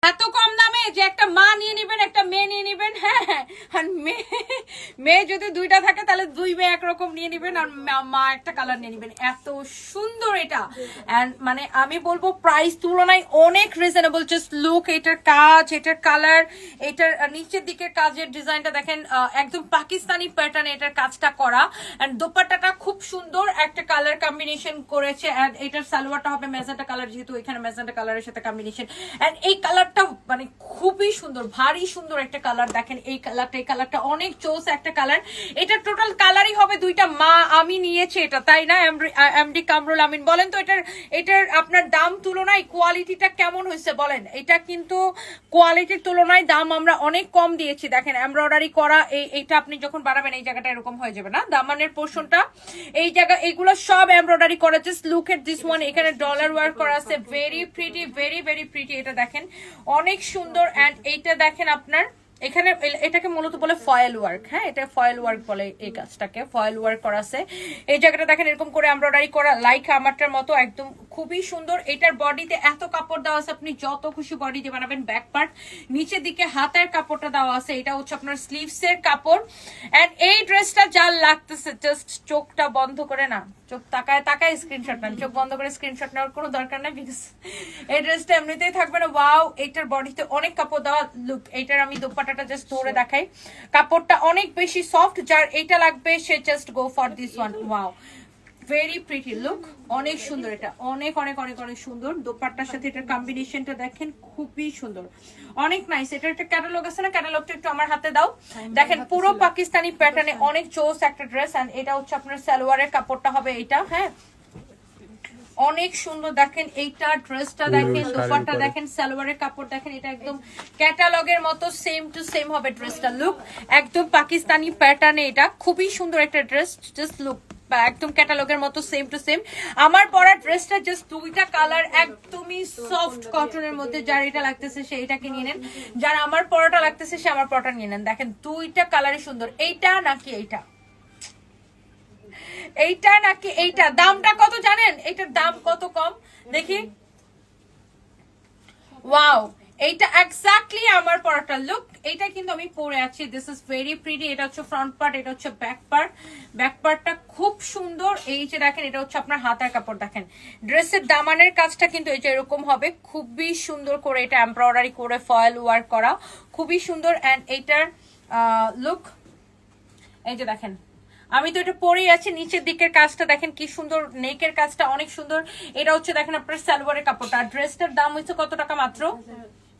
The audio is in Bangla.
এত কম দামে যে একটা মা নিয়ে নেবেন, একটা মেয়ে নিয়ে নেবেন। হ্যাঁ, আর মেয়ে যদি দুইটা থাকে তাহলে দুই মেয়ে একরকম নিয়ে নেবেন, আর মা একটা কালার নিয়ে নেবেন। এত সুন্দর এটা, এন্ড মানে আমি বলবো প্রাইস তুলনায় অনেক রিজনেবল। জাস্ট লুক, এটার কাজ, এটার কালার, এটার নিচের দিকের কাজের ডিজাইনটা দেখেন, একদম পাকিস্তানি প্যাটার্নে এটার কাজটা করা। এন্ড দোপাট্টাটা খুব সুন্দর একটা কালার কম্বিনেশন করেছে। এন্ড এটার সালোয়ারটা হবে ম্যাজেন্টা কালার, যেহেতু এখানে ম্যাজেন্টা কালারের সাথে কম্বিনেশন। এন্ড এই কালারটা মানে খুবই সুন্দর, ভারী সুন্দর একটা কালার। দেখেন এই কালারটা অনেক চোস একটা কালার। এটা টোটাল কালারই হবে দুইটা। মা আমি নিয়েছি এটা, তাই না এমডি কামরুল আমিন? বলেন তো এটার আপনার দাম তুলনায় কোয়ালিটিটা কেমন হয়েছে বলেন। এটা কিন্তু কোয়ালিটির তুলনায় দাম আমরা অনেক কম দিয়েছি। দেখেন এমব্রয়ডারি করা, এইটা আপনি যখন বানাবেন এই জায়গাটা এরকম হয়ে যাবে না, দামানের পোর্শনটা এই জায়গা, এইগুলো সব এমব্রয়ডারি করা। Just look at this one, এখানে ডলার ওয়ার্ক করা আছে। Very pretty, very very pretty. এটা দেখেন অনেক সুন্দর। এন্ড এইটা দেখেন আপনার এখানে, এটাকে মূলত বলে ফয়েল ওয়ার্ক। হ্যাঁ, এটা ফয়েল ওয়ার্ক বলে এই কাজটাকে, ফয়েল ওয়ার্ক করা আছে। এই জায়গাটা দেখেন এরকম করে এমব্রয়ডারি করা, লাইক আমারটার মতো, একদম খুবই সুন্দর। এটার বডিতে এত কাপড় দেওয়া আছে, আপনি যত খুশি বডি দিয়ে বানাবেন। ব্যাক পার্ট, নিচের দিকে হাতের কাপড়টা দেওয়া আছে, এটা হচ্ছে আপনার স্লিভস এর কাপড়। এন্ড এই ড্রেসটা যা লাগতেছে, জাস্ট চোখটা বন্ধ করে না, চোখ তাকায় স্ক্রিনশট নেন। চোখ বন্ধ করে স্ক্রিনশট নেওয়ার কোনো দরকার নাই, বিকজ এই ড্রেসটা এমনিতেই থাকবে না। ওয়াও, এটার বডিতে অনেক কাপড় দেওয়া। লুক, এটার আমি দোপাট্টাটা জাস্ট ধরে দেখাই, কাপড়টা অনেক বেশি সফট। যার এটা লাগবে সে just go for this one. Wow, very pretty look, অনেক সুন্দর। এটা অনেক অনেক অনেক অনেক সুন্দর। দোপাট্টার সাথে এটার কম্বিনেশনটা দেখেন, খুবই সুন্দর, অনেক নাইস। এটা একটা ক্যাটালগ আছে না, ক্যাটালগটা একটু আমার হাতে দাও। দেখেন পুরো পাকিস্তানি প্যাটার্নে অনেক চোস একটা ড্রেস। এন্ড এটা হচ্ছে আপনার সালোয়ারের কাপড়টা হবে এইটা। হ্যাঁ, অনেক সুন্দর। দেখেন এইটা ড্রেসটা দেখেন, দোপাট্টা দেখেন, সালোয়ারের কাপড় দেখেন, এটা একদম ক্যাটালগের মতো সেম টু সেম হবে ড্রেসটা। লুক, একদম পাকিস্তানি প্যাটার্নে, এটা খুবই সুন্দর একটা ড্রেস। জাস্ট লুক, একদম ক্যাটালগের মতো সেম টু সেম। আমার পরা ড্রেসটা জাস্ট দুইটা কালার, একদমই সফট কটনের মধ্যে। যার এটা লাগতেছে সে এটাকে নিয়ে নেন, যার আমার পরাটা লাগতেছে সে আমার পরাটা নিয়ে নেন। দেখেন দুইটা কালারই সুন্দর। এইটা নাকি এইটা, এইটা নাকি এইটা? দামটা কত জানেন? এইটার দাম কত কম দেখি। ওয়াও, এইটা এক্স্যাক্টলি আমার পরাটা। লুক, এইটা কিন্তু আমি পরে আছি। This is very pretty. এটা হচ্ছে ফ্রন্ট পার্ট, এটা হচ্ছে ব্যাক পার্ট। ব্যাক পার্টটা খুব সুন্দর। এই যে দেখেন, এটা হচ্ছে আপনার হাতের কাপড়। দেখেন ড্রেসের দামানের কাজটা কিন্তু এই যে এরকম হবে, খুবই সুন্দর করে এটা এমব্রয়ডারি করে ফয়েল ওয়ার্ক করা, খুবই সুন্দর। এন্ড এইটার লুক, এই যে দেখেন আমি তো এটা পরেই আছি। নিচের দিকের কাজটা দেখেন কি সুন্দর, নেকের কাজটা অনেক সুন্দর। এটা হচ্ছে দেখেন আপনার সালোয়ারের কাপড়টা। ড্রেসটার দাম হচ্ছে কত টাকা? মাত্র